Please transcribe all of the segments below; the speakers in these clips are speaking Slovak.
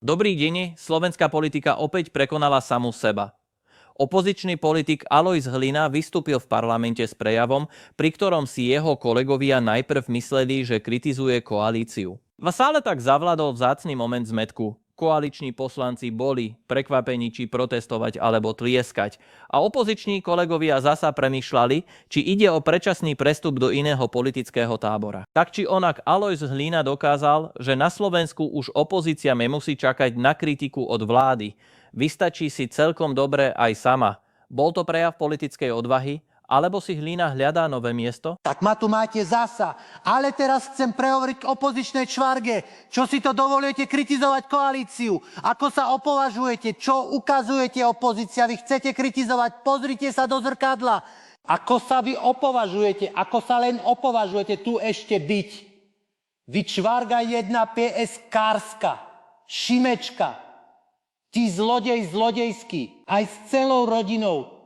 Dobrý deň, slovenská politika opäť prekonala samú seba. Opozičný politik Alojz Hlina vystúpil v parlamente s prejavom, pri ktorom si jeho kolegovia najprv mysleli, že kritizuje koalíciu. V sále tak zavládol vzácny moment zmätku. Koaliční poslanci boli prekvapení, či protestovať alebo tlieskať. A opoziční kolegovia zasa premýšľali, či ide o predčasný prestup do iného politického tábora. Tak či onak Alojz Hlina dokázal, že na Slovensku už opozícia nemusí čakať na kritiku od vlády. Vystačí si celkom dobre aj sama. Bol to prejav politickej odvahy? Alebo si Hlina hľadá nové miesto? Tak ma tu máte zasa. Ale teraz chcem prehovoriť k opozičnej čvarge. Čo si to dovolujete kritizovať koalíciu? Ako sa opovažujete? Čo ukazujete opozícia? Vy chcete kritizovať? Pozrite sa do zrkadla. Ako sa vy opovažujete? Ako sa len opovažujete tu ešte byť? Vy čvarga jedna PSK-kárska. Šimečka. Ty zlodej zlodejský. Aj s celou rodinou.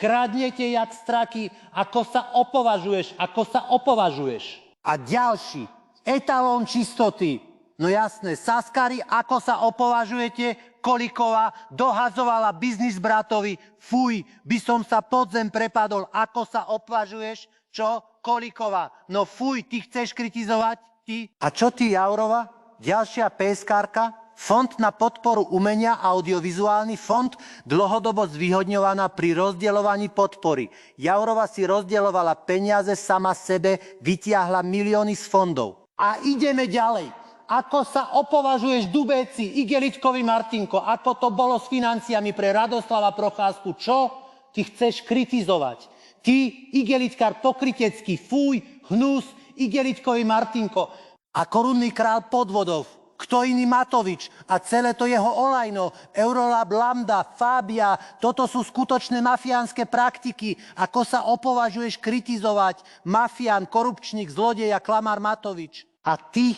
Kradnete jak straky, ako sa opovažuješ, ako sa opovažuješ. A ďalší, etalón čistoty. No jasné, Saskari, ako sa opovažujete, Kolíková dohazovala biznis bratovi, fuj, by som sa pod zem prepadol, ako sa opovažuješ, čo, Kolíková? No fuj, ty chceš kritizovať, ty? A čo ty, Jaurova? Ďalšia PSK-kárka? Fond na podporu umenia a audiovizuálny fond dlhodobo zvýhodňovaná pri rozdeľovaní podpory. Jaurova si rozdeľovala peniaze sama sebe, vytiahla milióny z fondov. A ideme ďalej. Ako sa opovažuješ, Dubéci, Igeličkovi Martinko, ako to bolo s financiami pre Radoslava Procházku? Čo ty chceš kritizovať? Ty, Igeličkár pokrytecký, fuj, hnus, Igeličkovi Martinko. A korunný král podvodov. Kto iný Matovič a celé to jeho olajno, Eurolab, Lambda, Fábia, toto sú skutočné mafiánske praktiky. Ako sa opovažuješ kritizovať mafián, korupčník, zlodej a klamár Matovič? A ty,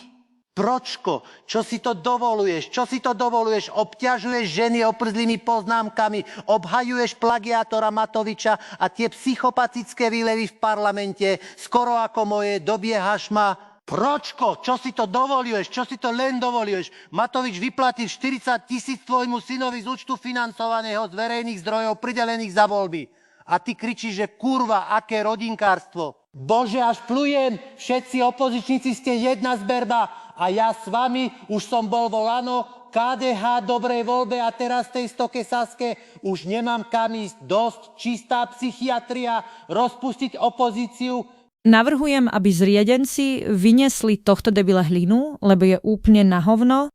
Pročko, čo si to dovoluješ? Čo si to dovoluješ? Obťažuješ ženy oprzlými poznámkami, obhajuješ plagiátora Matoviča a tie psychopatické výlevy v parlamente, skoro ako moje, dobiehaš ma. Pročko, čo si to dovoluješ? Čo si to len dovoluješ? Matovič vyplatil 40 000 tvojmu synovi z účtu financovaného z verejných zdrojov pridelených za voľby. A ty kričíš, že kurva, aké rodinkárstvo. Bože, až plujem, všetci opozičníci ste jedna zberba a ja s vami už som bol volano, KDH, dobrej voľbe a teraz tej stoke Saske už nemám kam ísť. Dosť, čistá psychiatria, rozpustiť opozíciu. Navrhujem, aby zriedenci vyniesli tohto debila Hlinu, lebo je úplne na hovno.